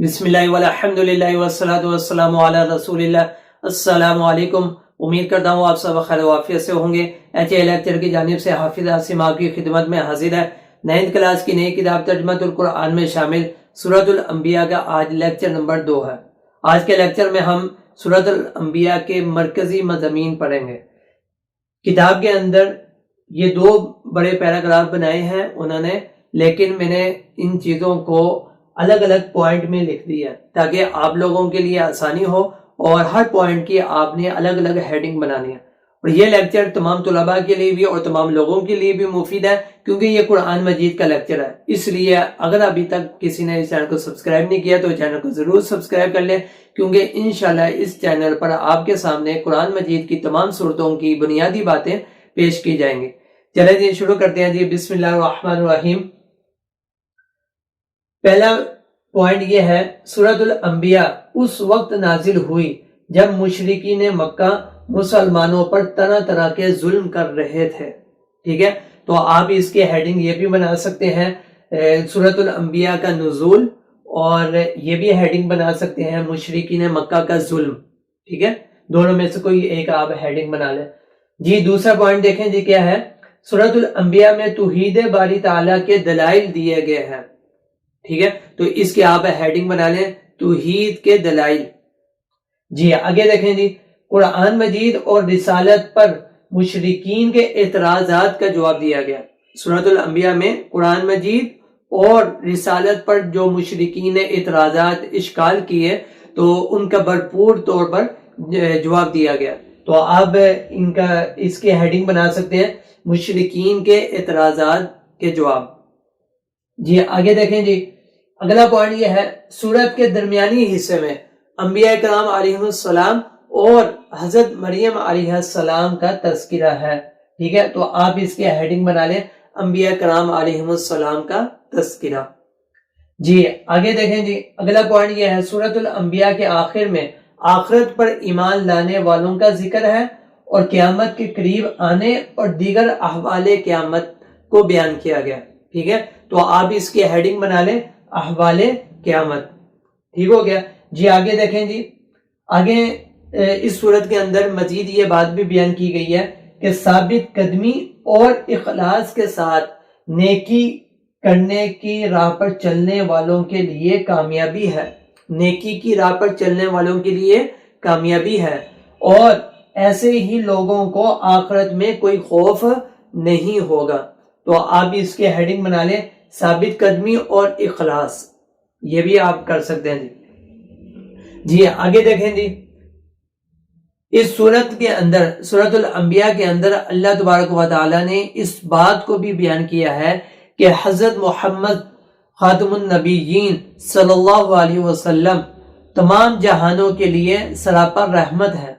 بسم اللہ والحمدللہ والصلاۃ والسلام علی رسول اللہ۔ السلام علیکم، امید کرتا ہوں آپ سب خیر و عافیت سے ہوں گے۔ لیکچر کی جانب سے حافظ عاصم آپ کی خدمت میں حاضر ہے۔ 9th کلاس کی نئی کتاب ترجمۃ القرآن میں شامل سورۃ الانبیاء کا آج لیکچر نمبر 2 ہے۔ آج کے لیکچر میں ہم سورۃ الانبیاء کے مرکزی مضامین پڑھیں گے۔ کتاب کے اندر یہ 2 بڑے پیراگراف بنائے ہیں انہوں نے، لیکن میں نے ان چیزوں کو الگ الگ پوائنٹ میں لکھ دیا تاکہ آپ لوگوں کے لیے آسانی ہو، اور ہر پوائنٹ کی آپ نے الگ الگ ہیڈنگ بنانی ہے۔ اور یہ لیکچر تمام طلباء کے لیے بھی اور تمام لوگوں کے لیے بھی مفید ہے، کیونکہ یہ قرآن مجید کا لیکچر ہے۔ اس لیے اگر ابھی تک کسی نے اس چینل کو سبسکرائب نہیں کیا تو چینل کو ضرور سبسکرائب کر لیں، کیونکہ انشاءاللہ اس چینل پر آپ کے سامنے قرآن مجید کی تمام صورتوں کی بنیادی باتیں پیش کی جائیں گی۔ چلیں جی شروع کرتے ہیں جی۔ بسم اللہ الرحمن الرحیم۔ پہلا پوائنٹ یہ ہے، سورۃ الانبیاء اس وقت نازل ہوئی جب مشرکین مکہ مسلمانوں پر طرح طرح کے ظلم کر رہے تھے۔ ٹھیک ہے، تو آپ اس کے ہیڈنگ یہ بھی بنا سکتے ہیں سورۃ الانبیاء کا نزول، اور یہ بھی ہیڈنگ بنا سکتے ہیں مشرکین مکہ کا ظلم۔ ٹھیک ہے، دونوں میں سے کوئی ایک آپ ہیڈنگ بنا لیں جی۔ دوسرا پوائنٹ دیکھیں جی، کیا ہے؟ سورۃ الانبیاء میں توحید باری تعالیٰ کے دلائل دیے گئے ہیں۔ ٹھیک ہے، تو اس کے آپ ہیڈنگ بنا لیں توحید کے دلائل۔ جی آگے دیکھیں جی، قرآن مجید اور رسالت پر مشرکین کے اعتراضات کا جواب دیا گیا۔ سورۃ الانبیاء میں قرآن مجید اور رسالت پر جو مشرکین نے اعتراضات اشکال کیے تو ان کا بھرپور طور پر جواب دیا گیا۔ تو آپ ان کا اس کے ہیڈنگ بنا سکتے ہیں مشرکین کے اعتراضات کے جواب۔ جی آگے دیکھیں جی، اگلا پوائنٹ یہ ہے، سورت کے درمیانی حصے میں انبیاء کرام علیہ السلام اور حضرت مریم علیہ السلام کا تذکرہ ہے۔ ٹھیک ہے، تو آپ اس کے ہیڈنگ بنا لیں انبیاء کرام علیہ السلام کا تذکرہ۔ جی آگے دیکھیں جی، اگلا پوائنٹ یہ ہے، سورۃ الانبیاء کے آخر میں آخرت پر ایمان لانے والوں کا ذکر ہے اور قیامت کے قریب آنے اور دیگر احوال قیامت کو بیان کیا گیا۔ ٹھیک ہے، تو آپ اس کی ہیڈنگ بنا لیں احوال قیامت۔ ٹھیک ہو گیا جی۔ آگے دیکھیں جی، آگے اس صورت کے اندر مزید یہ بات بھی بیان کی گئی ہے کہ ثابت قدمی اور اخلاص کے ساتھ نیکی کرنے کی راہ پر چلنے والوں کے لیے کامیابی ہے۔ نیکی کی راہ پر چلنے والوں کے لیے کامیابی ہے، اور ایسے ہی لوگوں کو آخرت میں کوئی خوف نہیں ہوگا۔ تو آپ اس کے ہیڈنگ بنا لیں ثابت قدمی اور اخلاص، یہ بھی آپ کر سکتے ہیں جی۔ جی آگے دیکھیں جی، اس سورت کے اندر، سورۃ الانبیاء کے اندر اللہ تبارک و تعالی نے اس بات کو بھی بیان کیا ہے کہ حضرت محمد خاتم النبیین صلی اللہ علیہ وسلم تمام جہانوں کے لیے سراپا رحمت ہے۔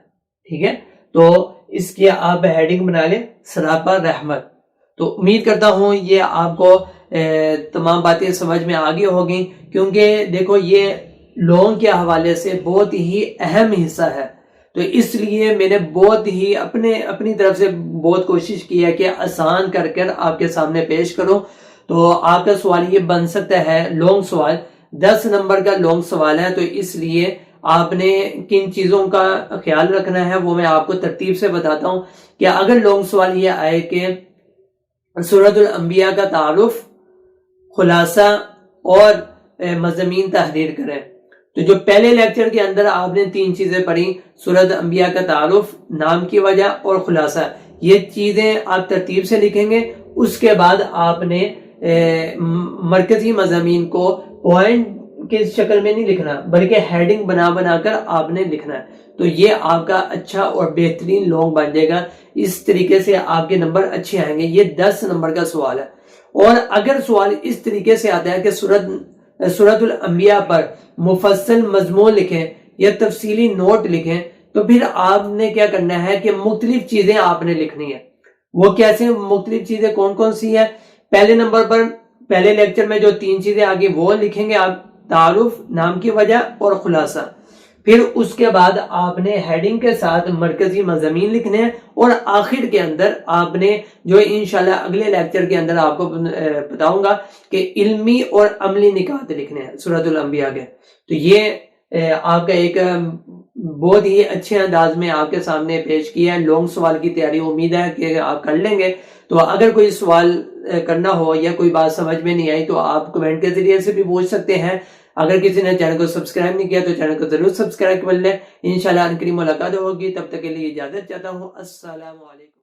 ٹھیک ہے، تو اس کی آپ ہیڈنگ بنا لیں سراپا رحمت۔ تو امید کرتا ہوں یہ آپ کو تمام باتیں سمجھ میں آگے ہوگی، کیونکہ دیکھو یہ لوگوں کے حوالے سے بہت ہی اہم حصہ ہے، تو اس لیے میں نے بہت ہی اپنی طرف سے بہت کوشش کی ہے کہ آسان کر آپ کے سامنے پیش کروں۔ تو آپ کا سوال یہ بن سکتا ہے، لانگ سوال 10 نمبر کا لانگ سوال ہے، تو اس لیے آپ نے کن چیزوں کا خیال رکھنا ہے وہ میں آپ کو ترتیب سے بتاتا ہوں۔ کہ اگر لانگ سوال یہ آئے کہ سورۃ الانبیاء کا تعارف، خلاصہ اور مضامین تحریر کریں، تو جو پہلے لیکچر کے اندر آپ نے 3 چیزیں پڑھی، سورۃ انبیاء کا تعارف، نام کی وجہ اور خلاصہ، یہ چیزیں آپ ترتیب سے لکھیں گے۔ اس کے بعد آپ نے مرکزی مضامین کو پوائنٹ کی شکل میں نہیں لکھنا، بلکہ ہیڈنگ بنا کر آپ نے لکھنا ہے، تو یہ آپ کا اچھا اور بہترین لانگ بن جائے گا۔ اس طریقے سے آپ کے نمبر اچھے آئیں گے۔ یہ 10 نمبر کا سوال ہے، اور اگر سوال اس طریقے سے آتا ہے کہ سورۃ الانبیاء پر مفصل مضمون لکھیں یا تفصیلی نوٹ لکھیں، تو پھر آپ نے کیا کرنا ہے کہ مختلف چیزیں آپ نے لکھنی ہے۔ وہ کیسے مختلف چیزیں کون کون سی ہیں؟ پہلے نمبر پر پہلے لیکچر میں جو 3 چیزیں آگے وہ لکھیں گے آپ، تعارف، نام کی وجہ اور خلاصہ۔ پھر اس کے بعد آپ نے ہیڈنگ کے ساتھ مرکزی مضامین لکھنے ہیں، اور آخر کے اندر آپ نے جو انشاءاللہ اگلے لیکچر کے اندر آپ کو بتاؤں گا کہ علمی اور عملی نکات لکھنے ہیں سورۃ الانبیاء کے۔ تو یہ آپ کا ایک بہت ہی اچھے انداز میں آپ کے سامنے پیش کیا ہے۔ لانگ سوال کی تیاری امید ہے کہ آپ کر لیں گے۔ تو اگر کوئی سوال کرنا ہو یا کوئی بات سمجھ میں نہیں آئی تو آپ کمنٹ کے ذریعے سے بھی پوچھ سکتے ہیں۔ اگر کسی نے چینل کو سبسکرائب نہیں کیا تو چینل کو ضرور سبسکرائب کر لیں۔ انشاءاللہ ان قریب ملاقات ہوگی، تب تک کے لیے اجازت چاہتا ہوں۔ السلام علیکم۔